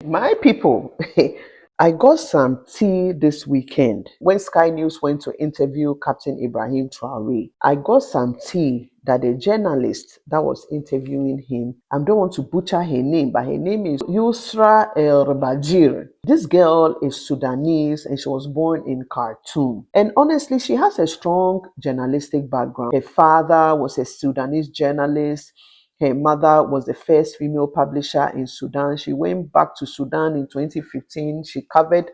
My people, I got some tea this weekend. When Sky News went to interview Captain Ibrahim Traore, I got some tea that the journalist that was interviewing him, I don't want to butcher her name, but her name is Yusra El-Bajir. This girl is Sudanese and she was born in Khartoum. And honestly, she has a strong journalistic background. Her father was a Sudanese journalist. Her mother was the first female publisher in Sudan. She went back to Sudan in 2015. She covered,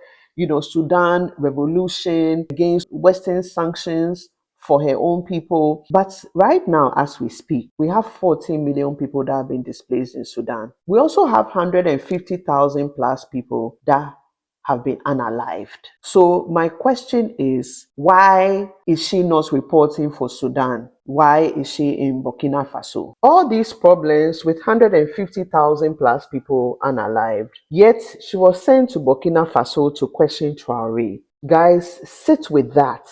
Sudan revolution against Western sanctions for her own people. But right now, as we speak, we have 14 million people that have been displaced in Sudan. We also have 150,000 plus people that have been unalived. So my question is, why is she not reporting for Sudan? Why is she in Burkina Faso? All these problems with 150,000 plus people unalived, yet she was sent to Burkina Faso to question Traore. Guys, sit with that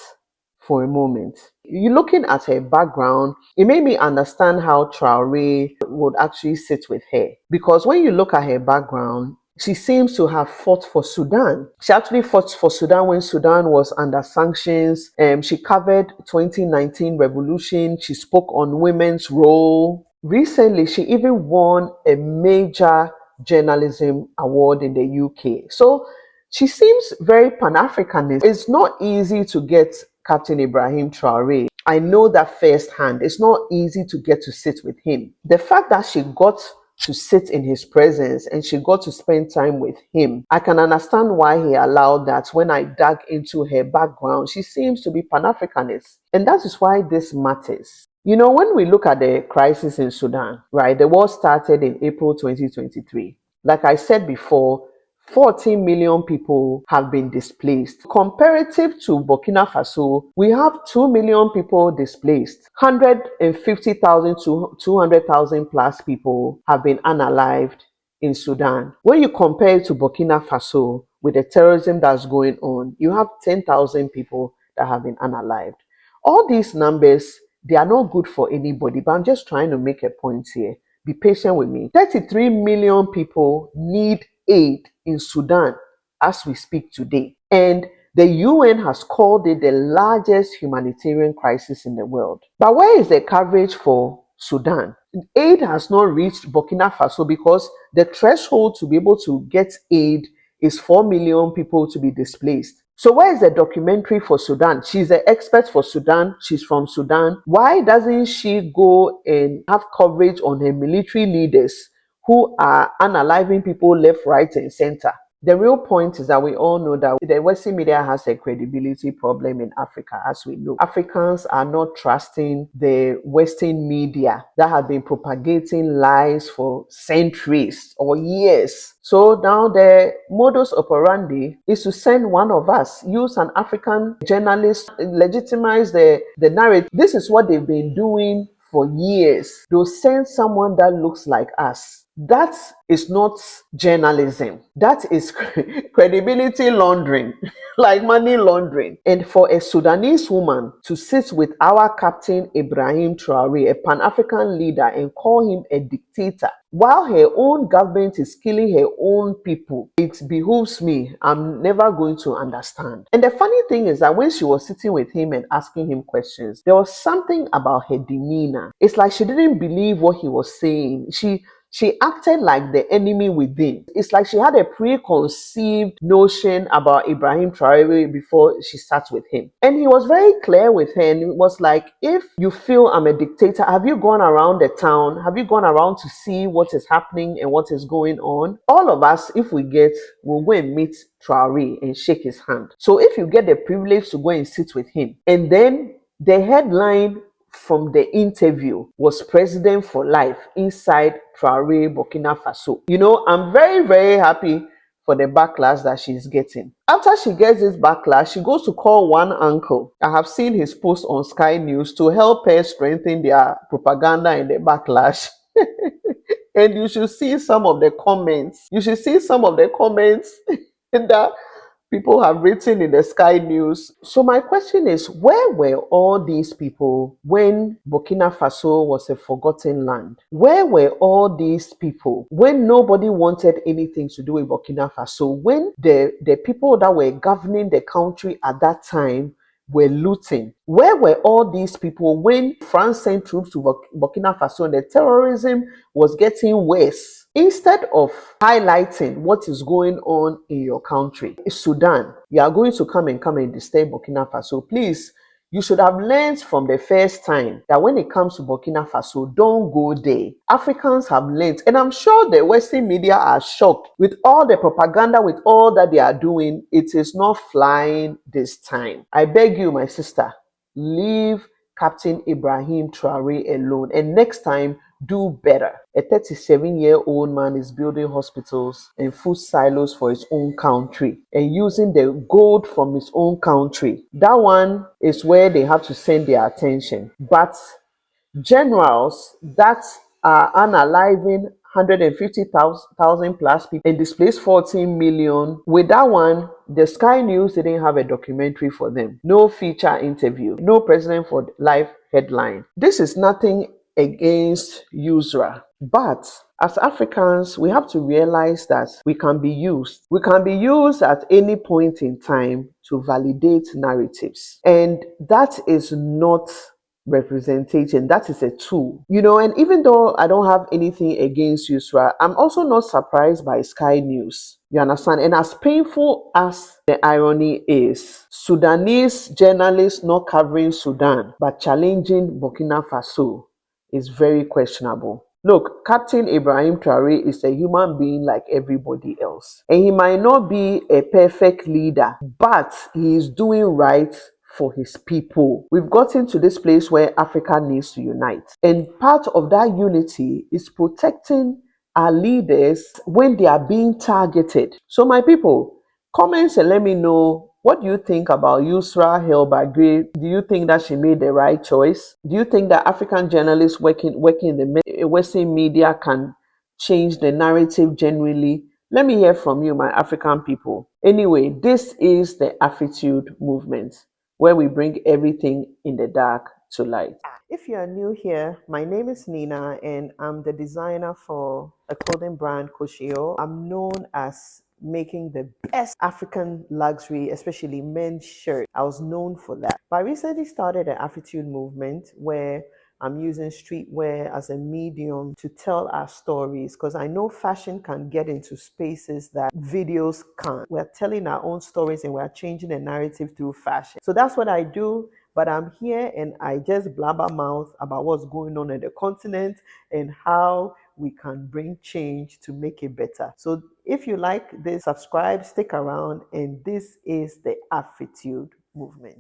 for a moment. You're looking at her background, it made me understand how Traore would actually sit with her. Because when you look at her background, she seems to have fought for Sudan. She actually fought for Sudan when Sudan was under sanctions. She covered 2019 revolution. She spoke on women's role. Recently, she even won a major journalism award in the UK. So she seems very Pan-Africanist. It's not easy to get Captain Ibrahim Traore. I know that firsthand. It's not easy to get to sit with him. The fact that she got to sit in his presence and she got to spend time with him, I can understand why he allowed that. When I dug into her background, she seems to be Pan-Africanist. And that is why this matters. When we look at the crisis in Sudan, right, the war started in April 2023. Like I said before, 14 million people have been displaced. Comparative to Burkina Faso, we have 2 million people displaced. 150,000 to 200,000 plus people have been unalived in Sudan. When you compare it to Burkina Faso, with the terrorism that's going on, you have 10,000 people that have been unalived. All these numbers, they are not good for anybody, but I'm just trying to make a point here. Be patient with me. 33 million people need aid in Sudan as we speak today. And the UN has called it the largest humanitarian crisis in the world. But where is the coverage for Sudan? Aid has not reached Burkina Faso because the threshold to be able to get aid is 4 million people to be displaced. So where is the documentary for Sudan? She's the expert for Sudan. She's from Sudan. Why doesn't she go and have coverage on her military leaders who are unaliving people left, right, and center? The real point is that we all know that the Western media has a credibility problem in Africa, as we know. Africans are not trusting the Western media that have been propagating lies for centuries or years. So now the modus operandi is to send one of us, use an African journalist, legitimize the narrative. This is what they've been doing for years. They'll send someone that looks like us. That is not journalism. That is credibility laundering, like money laundering. And for a Sudanese woman to sit with our Captain Ibrahim Traore, a Pan-African leader, and call him a dictator, while her own government is killing her own people, it behooves me. I'm never going to understand. And the funny thing is that when she was sitting with him and asking him questions, there was something about her demeanor. It's like she didn't believe what he was saying. She acted like the enemy within. It's like she had a preconceived notion about Ibrahim Traore before she sat with him. And he was very clear with her, and it was like, if you feel I'm a dictator, have you gone around the town? Have you gone around to see what is happening and what is going on? All of us, if we get, will go and meet Traore and shake his hand. So if you get the privilege to go and sit with him, and then the headline from the interview was president for life inside Traore, Burkina Faso. I'm very, very happy for the backlash that she's getting. After she gets this backlash, she goes to call one uncle. I have seen his post on Sky News to help her strengthen their propaganda and the backlash. And you should see some of the comments. You should see some of the comments that People have written in the Sky News. So my question is, where were all these people when Burkina Faso was a forgotten land? Where were all these people when nobody wanted anything to do with Burkina Faso? When the people that were governing the country at that time were looting? Where were all these people when France sent troops to Burkina Faso and the terrorism was getting worse? Instead of highlighting what is going on in your country, Sudan, you are going to come and disturb Burkina Faso. Please, you should have learned from the first time that when it comes to Burkina Faso, don't go there. Africans have learned, and I'm sure the Western media are shocked with all the propaganda, with all that they are doing. It is not flying this time. I beg you, my sister, leave Captain Ibrahim Traore alone, and next time, do better. A 37-year-old man is building hospitals and food silos for his own country and using the gold from his own country. That one is where they have to send their attention. But generals that are unaliving 150,000 plus people and displaced 14 million. With that one, the Sky News didn't have a documentary for them. No feature interview. No president for life headline. This is nothing against Yusra, but as Africans, we have to realize that we can be used. We can be used at any point in time to validate narratives. And that is not representation. That is a tool. And even though I don't have anything against Yusra, I'm also not surprised by Sky News. You understand? And as painful as the irony is, Sudanese journalists not covering Sudan but challenging Burkina Faso is very questionable. Look, Captain Ibrahim Traore is a human being like everybody else. And he might not be a perfect leader, but he is doing right for his people. We've gotten to this place where Africa needs to unite. And part of that unity is protecting our leaders when they are being targeted. So my people, comments and let me know, what do you think about Yusra El-Bajir? Do you think that she made the right choice? Do you think that African journalists working in the Western media can change the narrative genuinely? Let me hear from you, my African people. Anyway, this is the Afritude movement, where we bring everything in the dark to light. If you are new here, my name is Nina and I'm the designer for a clothing brand, Koshio. I'm known as making the best African luxury, especially men's shirts. I was known for that. But I recently started an Afritude movement where I'm using streetwear as a medium to tell our stories, because I know fashion can get into spaces that videos can't. We're telling our own stories and we're changing the narrative through fashion. So that's what I do. But I'm here and I just blabber mouth about what's going on in the continent and how we can bring change to make it better. So if you like this, subscribe, stick around, and this is the Afritude movement.